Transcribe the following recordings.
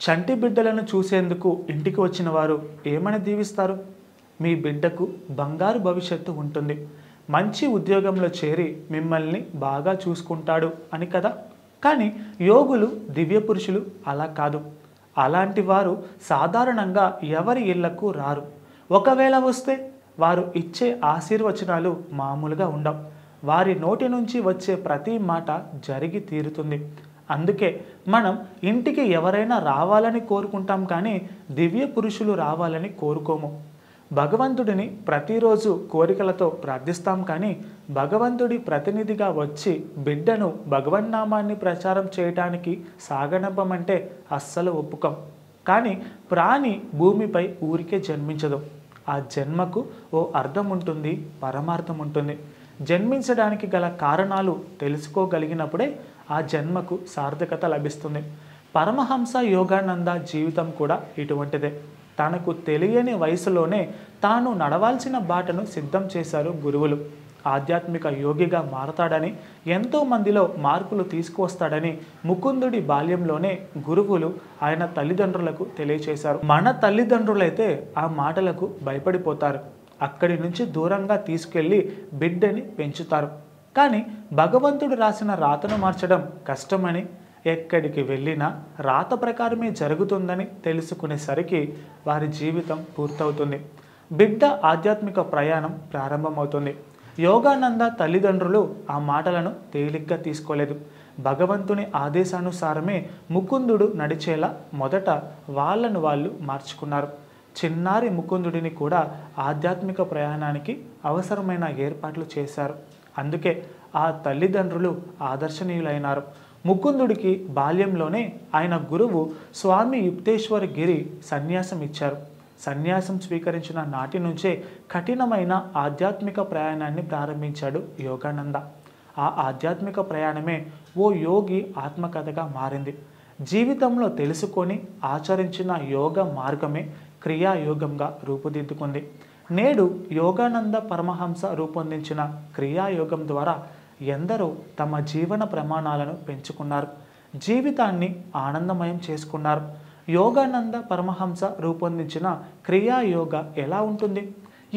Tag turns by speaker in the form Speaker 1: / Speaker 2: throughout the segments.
Speaker 1: చంటి బిడ్డలను చూసేందుకు ఇంటికి వచ్చిన వారు ఏమని దీవిస్తారు? మీ బిడ్డకు బంగారు భవిష్యత్తు ఉంటుంది, మంచి ఉద్యోగంలో చేరి మిమ్మల్ని బాగా చూసుకుంటాడు అని కదా. కానీ యోగులు, దివ్య పురుషులు అలా కాదు. అలాంటి వారు సాధారణంగా ఎవరి ఇళ్లకు రారు. ఒకవేళ వస్తే వారు ఇచ్చే ఆశీర్వచనాలు మామూలుగా ఉండవు. వారి నోటి నుంచి వచ్చే ప్రతి మాట జరిగి తీరుతుంది. అందుకే మనం ఇంటికి ఎవరైనా రావాలని కోరుకుంటాం, కానీ దివ్య పురుషులు రావాలని కోరుకోము. భగవంతుడిని ప్రతిరోజు కోరికలతో ప్రార్థిస్తాం, కానీ భగవంతుడి ప్రతినిధిగా వచ్చి బిడ్డను భగవన్నామాన్ని ప్రచారం చేయటానికి సాగనంపమంటే అస్సలు ఒప్పుకోం. కానీ ప్రాణి భూమిపై ఊరికే జన్మించదు. ఆ జన్మకు ఓ అర్థం ఉంటుంది, పరమార్థం ఉంటుంది. జన్మించడానికి గల కారణాలు తెలుసుకోగలిగినప్పుడే ఆ జన్మకు సార్థకత లభిస్తుంది. పరమహంస యోగానంద జీవితం కూడా ఇటువంటిదే. తనకు తెలియని వయసులోనే తాను నడవాల్సిన బాటను సిద్ధం చేశారు గురువులు. ఆధ్యాత్మిక యోగిగా మారతాడని, ఎంతో మందిలో మార్పులు తీసుకువస్తాడని ముకుందుడి బాల్యంలోనే గురువులు ఆయన తల్లిదండ్రులకు తెలియచేశారు. మన తల్లిదండ్రులైతే ఆ మాటలకు భయపడిపోతారు. అక్కడి నుంచి దూరంగా తీసుకెళ్ళి బిడ్డని పెంచుతారు. కానీ భగవంతుడు రాసిన రాతను మార్చడం కష్టమని, ఎక్కడికి వెళ్ళినా రాత ప్రకారమే జరుగుతుందని తెలుసుకునేసరికి వారి జీవితం పూర్తవుతుంది. బిడ్డ ఆధ్యాత్మిక ప్రయాణం ప్రారంభమవుతుంది. యోగానంద తల్లిదండ్రులు ఆ మాటలను తేలిగ్గా తీసుకోలేదు. భగవంతుని ఆదేశానుసారమే ముకుందుడు నడిచేలా మొదట వాళ్ళను వాళ్ళు మార్చుకున్నారు. చిన్నారి ముకుందుడిని కూడా ఆధ్యాత్మిక ప్రయాణానికి అవసరమైన ఏర్పాట్లు చేశారు. అందుకే ఆ తల్లిదండ్రులు ఆదర్శనీయులైనారు. ముకుందుడికి బాల్యంలోనే ఆయన గురువు స్వామి యుక్తేశ్వర గిరి సన్యాసం ఇచ్చారు. సన్యాసం స్వీకరించిన నాటి నుంచే కఠినమైన ఆధ్యాత్మిక ప్రయాణాన్ని ప్రారంభించాడు యోగానంద. ఆ ఆధ్యాత్మిక ప్రయాణమే ఓ యోగి ఆత్మకథగా మారింది. జీవితంలో తెలుసుకొని ఆచరించిన యోగ మార్గమే క్రియాయోగంగా రూపుదిద్దుకుంది. నేడు యోగానంద పరమహంస రూపొందించిన క్రియాయోగం ద్వారా ఎందరో తమ జీవన ప్రమాణాలను పెంచుకున్నారు, జీవితాన్ని ఆనందమయం చేసుకున్నారు. యోగానంద పరమహంస రూపొందించిన క్రియాయోగ ఎలా ఉంటుంది?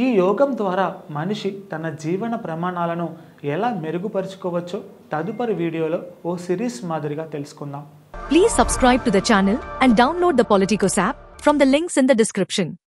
Speaker 1: ఈ యోగం ద్వారా మనిషి తన జీవన ప్రమాణాలను ఎలా మెరుగుపరుచుకోవచ్చో తదుపరి వీడియోలో ఓ సిరీస్ మాదిరిగా తెలుసుకుందాం.
Speaker 2: Please subscribe to the channel and download the Politicos app from the links in the description.